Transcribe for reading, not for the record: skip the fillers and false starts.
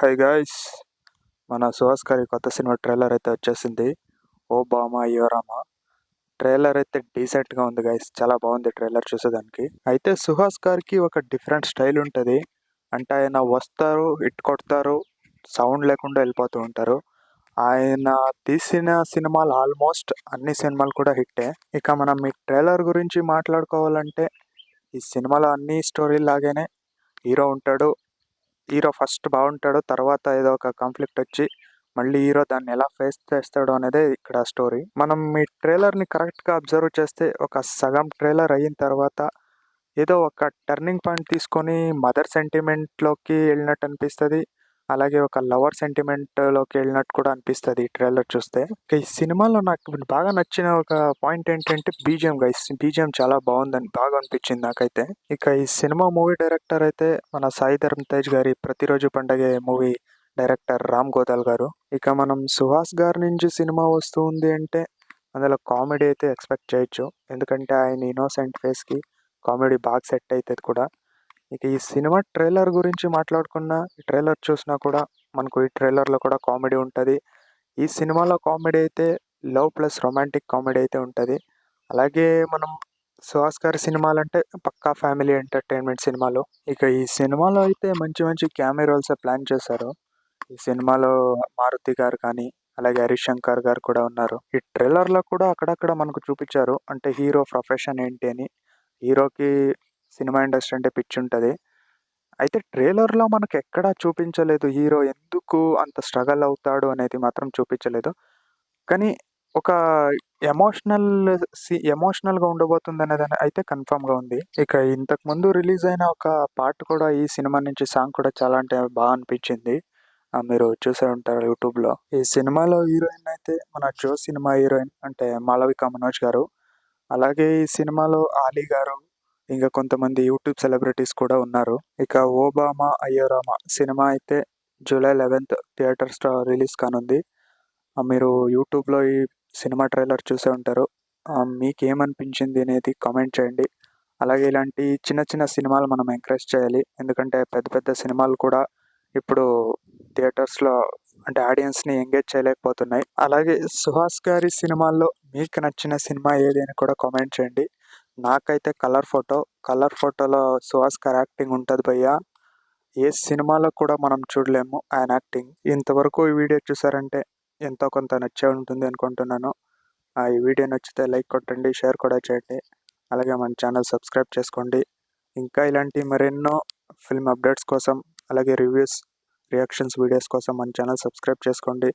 High guys, మన సుహాస్ గారి కొత్త సినిమా ట్రైలర్ అయితే వచ్చేసింది. ఓ బామా అయ్యో రామా. ట్రైలర్ అయితే డీసెంట్గా ఉంది గైస్, చాలా బాగుంది ట్రైలర్ చూసేదానికి. అయితే సుహాస్ గారికి ఒక డిఫరెంట్ స్టైల్ ఉంటుంది. అంటే ఆయన వస్తారు, హిట్ కొడతారు, సౌండ్ లేకుండా వెళ్ళిపోతూ ఉంటారు. ఆయన తీసిన సినిమాలు ఆల్మోస్ట్ అన్ని సినిమాలు కూడా హిట్టే. ఇక మనం ఈ ట్రైలర్ గురించి మాట్లాడుకోవాలంటే, ఈ సినిమాలో అన్ని స్టోరీ లాగానే హీరో ఉంటాడు. హీరో ఫస్ట్ బాగుంటాడు, తర్వాత ఏదో ఒక కాన్ఫ్లిక్ట్ వచ్చి మళ్ళీ హీరో దాన్ని ఎలా ఫేస్ చేస్తాడు అనేదే ఇక్కడ స్టోరీ. మనం ఈ ట్రైలర్ని కరెక్ట్గా అబ్జర్వ్ చేస్తే ఒక సగం ట్రైలర్ అయిన తర్వాత ఏదో ఒక టర్నింగ్ పాయింట్ తీసుకొని మదర్ సెంటిమెంట్లోకి వెళ్ళినట్టు అనిపిస్తుంది. అలాగే ఒక లవర్ సెంటిమెంట్లోకి వెళ్ళినట్టు కూడా అనిపిస్తుంది ఈ ట్రైలర్ చూస్తే. ఇక ఈ సినిమాలో నాకు బాగా నచ్చిన ఒక పాయింట్ ఏంటంటే బీజిఎం గైస్. బీజిఎం చాలా బాగుందని బాగా అనిపించింది నాకైతే. ఇక ఈ సినిమా మూవీ డైరెక్టర్ అయితే మన సాయి ధరమ్ తేజ్ గారి ప్రతిరోజు పండగే మూవీ డైరెక్టర్ రామ్ గోదాల్ గారు. ఇక మనం సుహాస్ గారి నుంచి సినిమా వస్తుంది అంటే అందులో కామెడీ అయితే ఎక్స్పెక్ట్ చేయొచ్చు. ఎందుకంటే ఆయన ఇన్నోసెంట్ ఫేస్కి కామెడీ బాగా సెట్ అవుతుంది కూడా. ఇక ఈ సినిమా ట్రైలర్ గురించి మాట్లాడుకున్నా, ఈ ట్రైలర్ చూసినా కూడా మనకు ఈ ట్రైలర్లో కూడా కామెడీ ఉంటుంది. ఈ సినిమాలో కామెడీ అయితే లవ్ ప్లస్ రొమాంటిక్ కామెడీ అయితే ఉంటుంది. అలాగే మనం సుహాస్ గారి సినిమాలంటే పక్కా ఫ్యామిలీ ఎంటర్టైన్మెంట్ సినిమాలు. ఇక ఈ సినిమాలో అయితే మంచి మంచి క్యామెరాల్స్ ప్లాన్ చేశారు. ఈ సినిమాలో మారుతి గారు కానీ, అలాగే హరీష్ శంకర్ గారు కూడా ఉన్నారు. ఈ ట్రైలర్లో కూడా అక్కడక్కడ మనకు చూపించారు, అంటే హీరో ప్రొఫెషన్ ఏంటి అని. హీరోకి సినిమా ఇండస్ట్రీ అంటే పిచ్చి ఉంటుంది. అయితే ట్రైలర్లో మనకు ఎక్కడా చూపించలేదు హీరో ఎందుకు అంత స్ట్రగల్ అవుతాడు అనేది మాత్రం చూపించలేదు. కానీ ఒక ఎమోషనల్ ఎమోషనల్గా ఉండబోతుంది అనేది అయితే కన్ఫామ్గా ఉంది. ఇక ఇంతకు ముందు రిలీజ్ అయిన ఒక పాట కూడా ఈ సినిమా నుంచి సాంగ్ కూడా చాలా అంటే బాగా అనిపించింది. మీరు చూసే ఉంటారు యూట్యూబ్లో. ఈ సినిమాలో హీరోయిన్ అయితే మన జో సినిమా హీరోయిన్ అంటే మాళవిక మనోజ్ గారు. అలాగే ఈ సినిమాలో ఆలీ గారు, ఇంకా కొంతమంది యూట్యూబ్ సెలబ్రిటీస్ కూడా ఉన్నారు. ఇక ఓబామా అయ్యోరామా సినిమా అయితే జూలై 11th థియేటర్స్లో రిలీజ్ కానుంది. మీరు యూట్యూబ్లో ఈ సినిమా ట్రైలర్ చూసే ఉంటారు. మీకేమనిపించింది అనేది కామెంట్ చేయండి. అలాగే ఇలాంటి చిన్న చిన్న సినిమాలు మనం ఎంకరేజ్ చేయాలి. ఎందుకంటే పెద్ద పెద్ద సినిమాలు కూడా ఇప్పుడు థియేటర్స్లో అంటే ఆడియన్స్ని ఎంగేజ్ చేయలేకపోతున్నాయి. అలాగే సుహాస్ గారి సినిమాల్లో మీకు నచ్చిన సినిమా ఏది అని కూడా కామెంట్ చేయండి. నాకైతే కలర్ ఫోటోలో సుహాస్ గారి యాక్టింగ్ ఉంటుంది భయ్యా. ఏ సినిమాలో కూడా మనం చూడలేము ఆయన యాక్టింగ్. ఇంతవరకు ఈ వీడియో చూసారంటే ఎంతో కొంత నచ్చే ఉంటుంది అనుకుంటున్నాను. ఈ వీడియో నచ్చితే లైక్ కొట్టండి, షేర్ కూడా చేయండి. అలాగే మన ఛానల్ సబ్స్క్రైబ్ చేసుకోండి. ఇంకా ఇలాంటి మరెన్నో ఫిల్మ్ అప్డేట్స్ కోసం, అలాగే రివ్యూస్, రియాక్షన్స్ వీడియోస్ కోసం మన ఛానల్ సబ్స్క్రైబ్ చేసుకోండి.